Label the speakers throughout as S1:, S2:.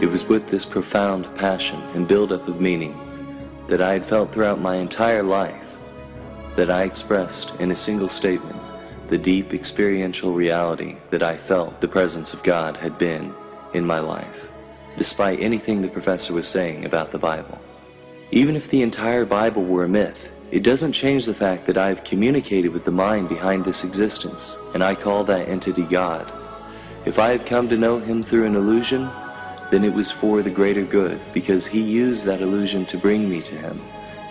S1: It was with this profound passion and buildup of meaning that I had felt throughout my entire life that I expressed in a single statement the deep experiential reality that I felt the presence of God had been in my life, despite anything the professor was saying about the Bible. Even if the entire Bible were a myth, it doesn't change the fact that I have communicated with the mind behind this existence, and I call that entity God. If I have come to know him through an illusion, then it was for the greater good, because he used that illusion to bring me to him,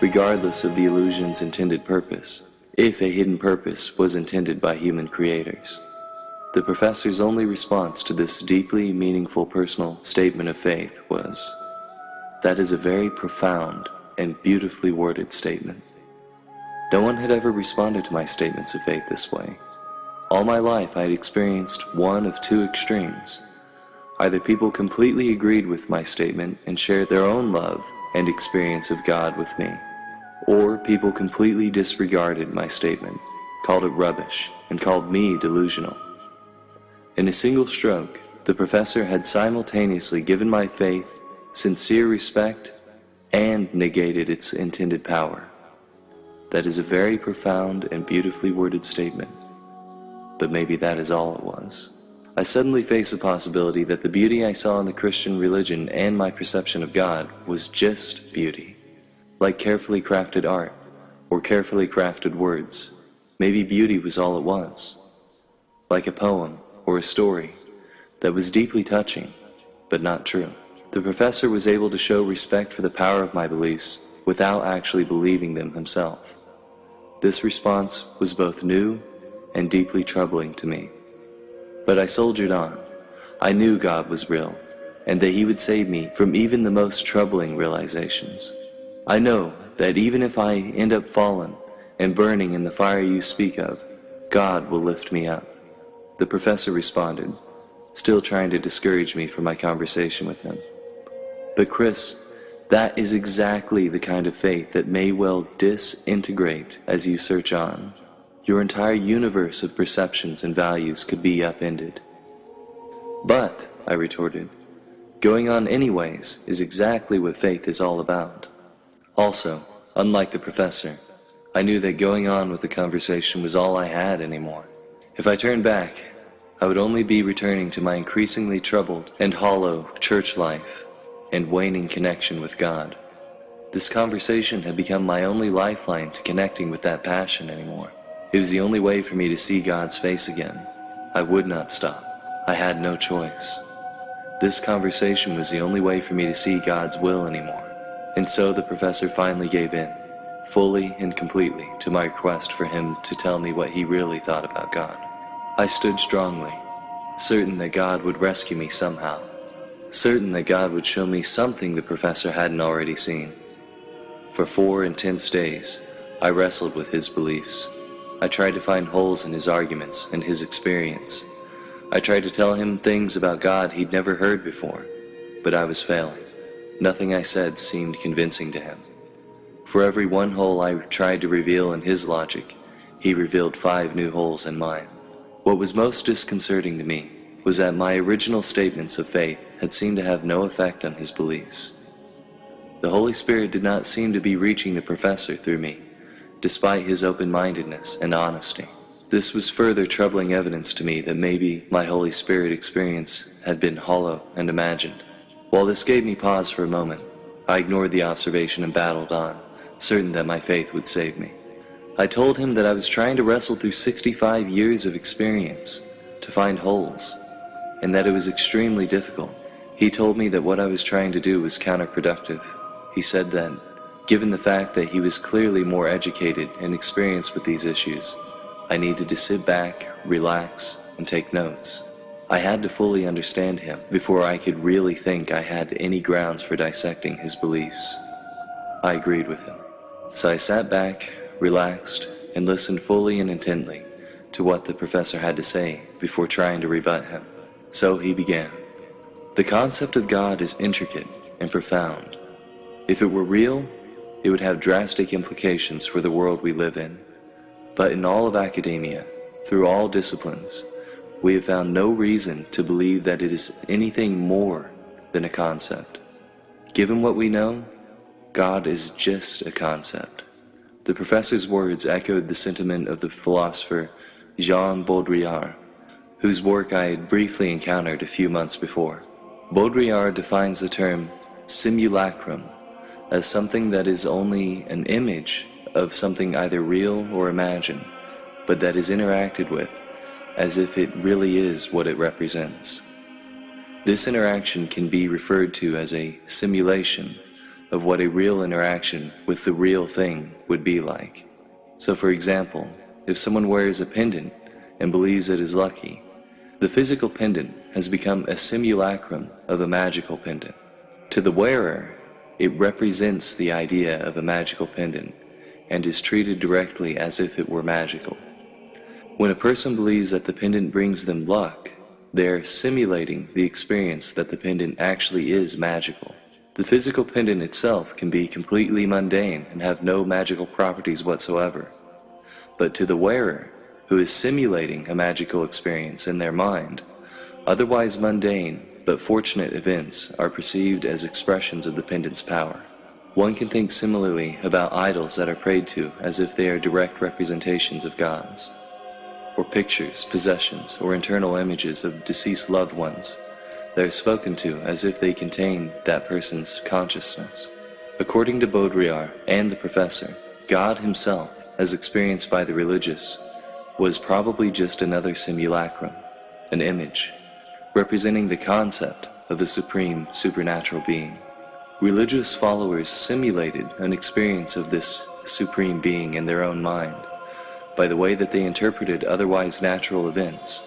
S1: regardless of the illusion's intended purpose, if a hidden purpose was intended by human creators. The professor's only response to this deeply meaningful personal statement of faith was, "That is a very profound and beautifully worded statement." No one had ever responded to my statements of faith this way. All my life I had experienced one of two extremes. Either people completely agreed with my statement and shared their own love and experience of God with me, or people completely disregarded my statement, called it rubbish, and called me delusional. In a single stroke, the professor had simultaneously given my faith sincere respect and negated its intended power. That is a very profound and beautifully worded statement, but maybe that is all it was. I suddenly faced the possibility that the beauty I saw in the Christian religion and my perception of God was just beauty, like carefully crafted art or carefully crafted words. Maybe beauty was all it was, like a poem or a story that was deeply touching, but not true. The professor was able to show respect for the power of my beliefs without actually believing them himself. This response was both new and deeply troubling to me. But I soldiered on. I knew God was real, and that he would save me from even the most troubling realizations. I know that even if I end up fallen and burning in the fire you speak of, God will lift me up. The professor responded, still trying to discourage me from my conversation with him. But Chris, that is exactly the kind of faith that may well disintegrate as you search on. Your entire universe of perceptions and values could be upended. But, I retorted, going on anyways is exactly what faith is all about. Also, unlike the professor, I knew that going on with the conversation was all I had anymore. If I turned back, I would only be returning to my increasingly troubled and hollow church life and waning connection with God. This conversation had become my only lifeline to connecting with that passion anymore. It was the only way for me to see God's face again. I would not stop. I had no choice. This conversation was the only way for me to see God's will anymore. And so the professor finally gave in, fully and completely, to my request for him to tell me what he really thought about God. I stood strongly, certain that God would rescue me somehow, certain that God would show me something the professor hadn't already seen. For 4 intense days, I wrestled with his beliefs. I tried to find holes in his arguments and his experience. I tried to tell him things about God he'd never heard before, but I was failing. Nothing I said seemed convincing to him. For every one hole I tried to reveal in his logic, he revealed 5 new holes in mine. What was most disconcerting to me was that my original statements of faith had seemed to have no effect on his beliefs. The Holy Spirit did not seem to be reaching the professor through me, despite his open-mindedness and honesty. This was further troubling evidence to me that maybe my Holy Spirit experience had been hollow and imagined. While this gave me pause for a moment, I ignored the observation and battled on, certain that my faith would save me. I told him that I was trying to wrestle through 65 years of experience to find holes, and that it was extremely difficult. He told me that what I was trying to do was counterproductive. He said that, given the fact that he was clearly more educated and experienced with these issues, I needed to sit back, relax, and take notes. I had to fully understand him before I could really think I had any grounds for dissecting his beliefs. I agreed with him. So I sat back, relaxed, and listened fully and intently to what the professor had to say before trying to rebut him. So he began. The concept of God is intricate and profound. If it were real, it would have drastic implications for the world we live in. But in all of academia, through all disciplines, we have found no reason to believe that it is anything more than a concept. Given what we know, God is just a concept. The professor's words echoed the sentiment of the philosopher Jean Baudrillard, whose work I had briefly encountered a few months before. Baudrillard defines the term simulacrum as something that is only an image of something either real or imagined, but that is interacted with as if it really is what it represents. This interaction can be referred to as a simulation of what a real interaction with the real thing would be like. So for example, if someone wears a pendant and believes it is lucky, the physical pendant has become a simulacrum of a magical pendant. To the wearer, it represents the idea of a magical pendant and is treated directly as if it were magical. When a person believes that the pendant brings them luck, they are simulating the experience that the pendant actually is magical. The physical pendant itself can be completely mundane and have no magical properties whatsoever. But to the wearer, who is simulating a magical experience in their mind, otherwise mundane but fortunate events are perceived as expressions of the pendant's power. One can think similarly about idols that are prayed to as if they are direct representations of gods, or pictures, possessions, or internal images of deceased loved ones that are spoken to as if they contain that person's consciousness. According to Baudrillard and the professor, God himself, as experienced by the religious, was probably just another simulacrum, an image, representing the concept of a supreme supernatural being. Religious followers simulated an experience of this supreme being in their own mind by the way that they interpreted otherwise natural events,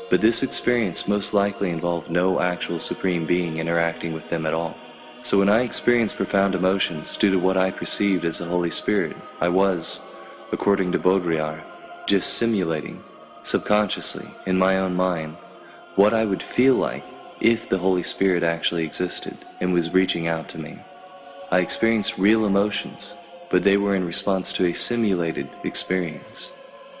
S1: but this experience most likely involved no actual supreme being interacting with them at all. So when I experienced profound emotions due to what I perceived as the Holy Spirit, I was, according to Baudrillard, just simulating, subconsciously, in my own mind, what I would feel like if the Holy Spirit actually existed and was reaching out to me. I experienced real emotions, but they were in response to a simulated experience.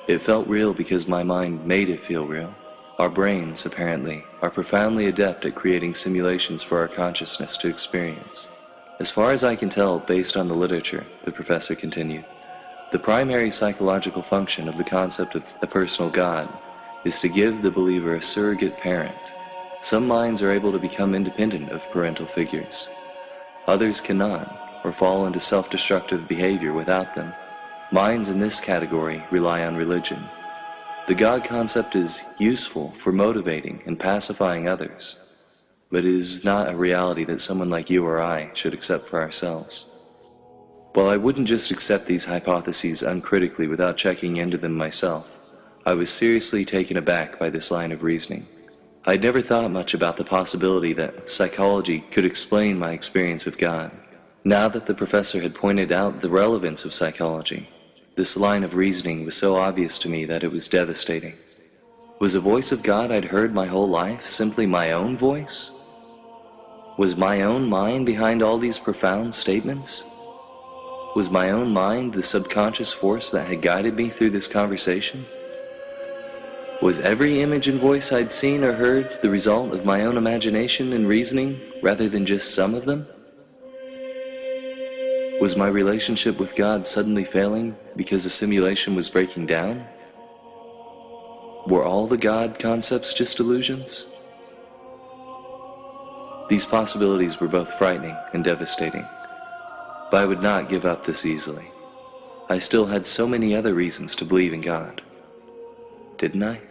S1: It felt real because my mind made it feel real. Our brains, apparently, are profoundly adept at creating simulations for our consciousness to experience. As far as I can tell, based on the literature, the professor continued, the primary psychological function of the concept of a personal God is to give the believer a surrogate parent. Some minds are able to become independent of parental figures. Others cannot, or fall into self-destructive behavior without them. Minds in this category rely on religion. The God concept is useful for motivating and pacifying others, but it is not a reality that someone like you or I should accept for ourselves. While I wouldn't just accept these hypotheses uncritically without checking into them myself, I was seriously taken aback by this line of reasoning. I'd never thought much about the possibility that psychology could explain my experience of God. Now that the professor had pointed out the relevance of psychology, this line of reasoning was so obvious to me that it was devastating. Was the voice of God I'd heard my whole life simply my own voice? Was my own mind behind all these profound statements? Was my own mind the subconscious force that had guided me through this conversation? Was every image and voice I'd seen or heard the result of my own imagination and reasoning rather than just some of them? Was my relationship with God suddenly failing because the simulation was breaking down? Were all the God concepts just illusions? These possibilities were both frightening and devastating, but I would not give up this easily. I still had so many other reasons to believe in God. Didn't I?